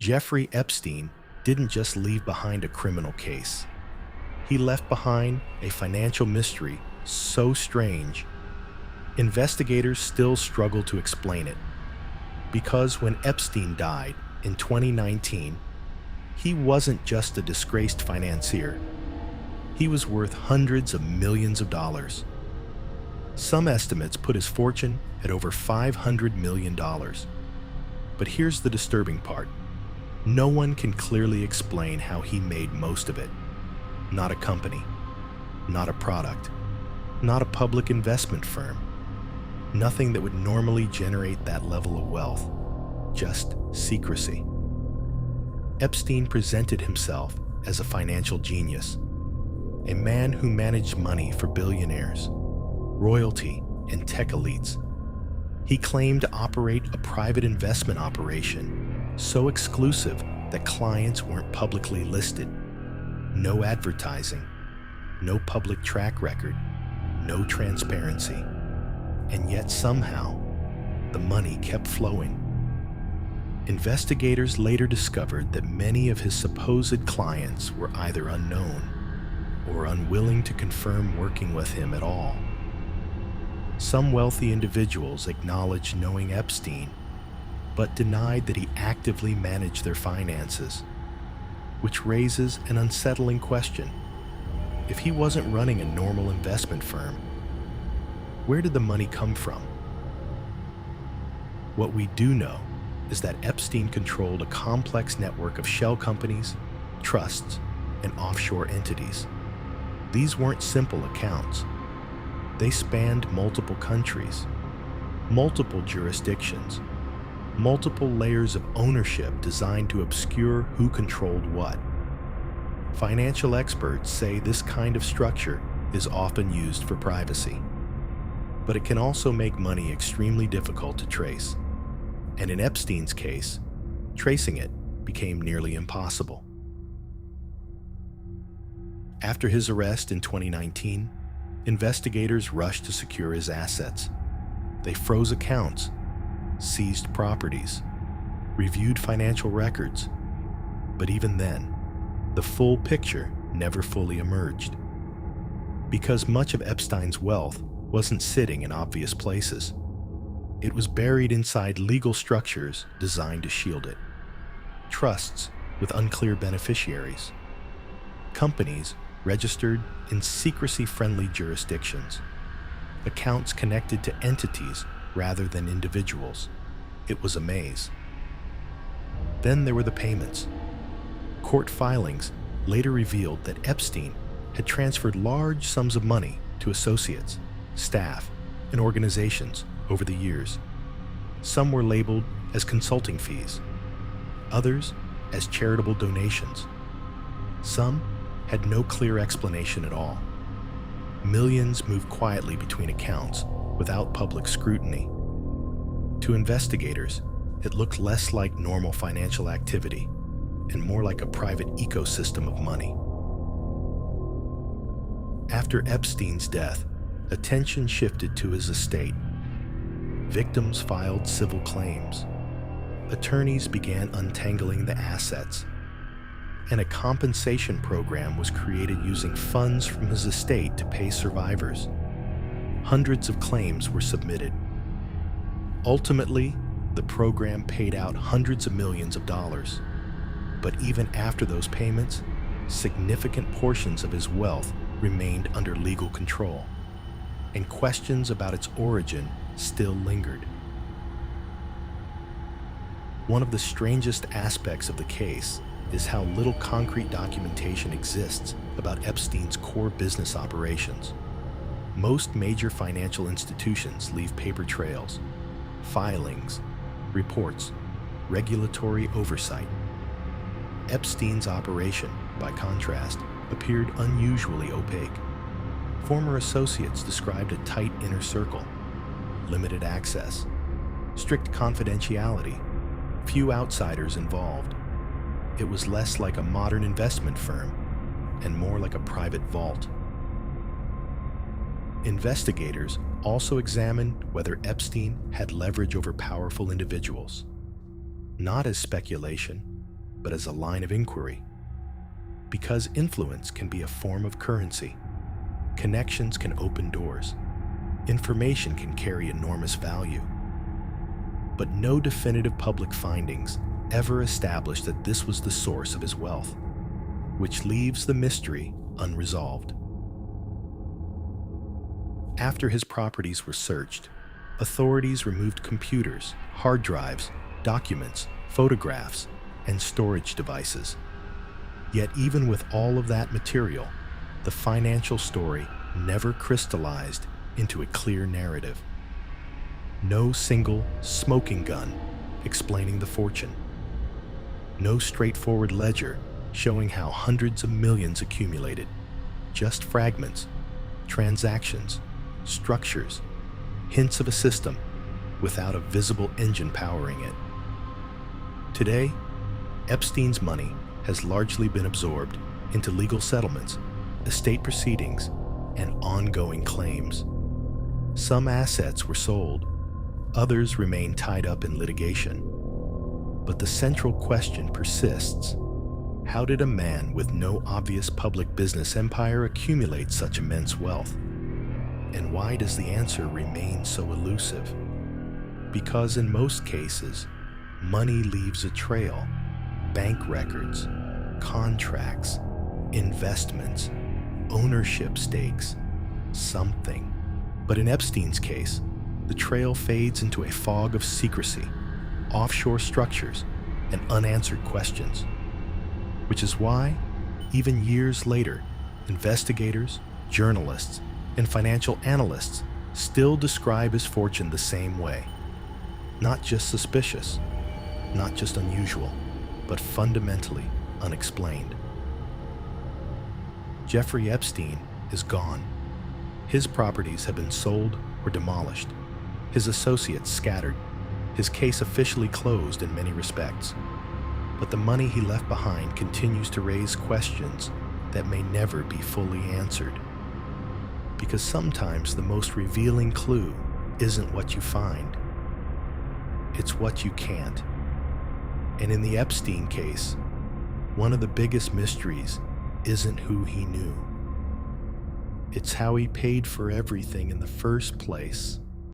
Jeffrey Epstein didn't just leave behind a criminal case. He left behind a financial mystery so strange, investigators still struggle to explain it. Because when Epstein died in 2019, he wasn't just a disgraced financier. He was worth hundreds of millions of dollars. Some estimates put his fortune at over $500 million. But here's the disturbing part. No one can clearly explain how he made most of it. Not a company, not a product, not a public investment firm. Nothing that would normally generate that level of wealth. Just secrecy. Epstein presented himself as a financial genius, a man who managed money for billionaires, royalty, and tech elites. He claimed to operate a private investment operation so exclusive that clients weren't publicly listed. No advertising, no public track record, no transparency. And yet somehow, the money kept flowing. Investigators later discovered that many of his supposed clients were either unknown or unwilling to confirm working with him at all. Some wealthy individuals acknowledged knowing Epstein, but denied that he actively managed their finances, which raises an unsettling question. If he wasn't running a normal investment firm, where did the money come from? What we do know is that Epstein controlled a complex network of shell companies, trusts, and offshore entities. These weren't simple accounts. They spanned multiple countries, multiple jurisdictions, multiple layers of ownership designed to obscure who controlled what. Financial experts say this kind of structure is often used for privacy, but it can also make money extremely difficult to trace. And in Epstein's case, tracing it became nearly impossible. After his arrest in 2019, investigators rushed to secure his assets. They froze accounts, seized properties, reviewed financial records. But even then, the full picture never fully emerged. Because much of Epstein's wealth wasn't sitting in obvious places. It was buried inside legal structures designed to shield it. Trusts with unclear beneficiaries. Companies registered in secrecy-friendly jurisdictions. Accounts connected to entities rather than individuals. It was a maze. Then there were the payments. Court filings later revealed that Epstein had transferred large sums of money to associates, staff, and organizations over the years. Some were labeled as consulting fees, others as charitable donations. Some had no clear explanation at all. Millions moved quietly between accounts without public scrutiny. To investigators, it looked less like normal financial activity and more like a private ecosystem of money. After Epstein's death, attention shifted to his estate. Victims filed civil claims. Attorneys began untangling the assets. And a compensation program was created using funds from his estate to pay survivors. Hundreds of claims were submitted. Ultimately, the program paid out hundreds of millions of dollars. But even after those payments, significant portions of his wealth remained under legal control, and questions about its origin still lingered. One of the strangest aspects of the case is how little concrete documentation exists about Epstein's core business operations. Most major financial institutions leave paper trails, filings, reports, regulatory oversight. Epstein's operation, by contrast, appeared unusually opaque. Former associates described a tight inner circle, limited access, strict confidentiality, few outsiders involved. It was less like a modern investment firm and more like a private vault. Investigators also examined whether Epstein had leverage over powerful individuals, not as speculation, but as a line of inquiry. Because influence can be a form of currency, connections can open doors, information can carry enormous value. But no definitive public findings ever established that this was the source of his wealth, which leaves the mystery unresolved. After his properties were searched, authorities removed computers, hard drives, documents, photographs, and storage devices. Yet even with all of that material, the financial story never crystallized into a clear narrative. No single smoking gun explaining the fortune. No straightforward ledger showing how hundreds of millions accumulated. Just fragments, transactions, structures, hints of a system without a visible engine powering it. Today, Epstein's money has largely been absorbed into legal settlements, estate proceedings, and ongoing claims. Some assets were sold, others remain tied up in litigation. But the central question persists. How did a man with no obvious public business empire accumulate such immense wealth? And why does the answer remain so elusive? Because in most cases, money leaves a trail. Bank records, contracts, investments, ownership stakes, something. But in Epstein's case, the trail fades into a fog of secrecy, offshore structures, and unanswered questions. Which is why, even years later, investigators, journalists, and financial analysts still describe his fortune the same way. Not just suspicious, not just unusual, but fundamentally unexplained. Jeffrey Epstein is gone. His properties have been sold or demolished, his associates scattered, his case officially closed in many respects. But the money he left behind continues to raise questions that may never be fully answered. Because sometimes the most revealing clue isn't what you find, it's what you can't. And in the Epstein case, one of the biggest mysteries isn't who he knew. It's how he paid for everything in the first place.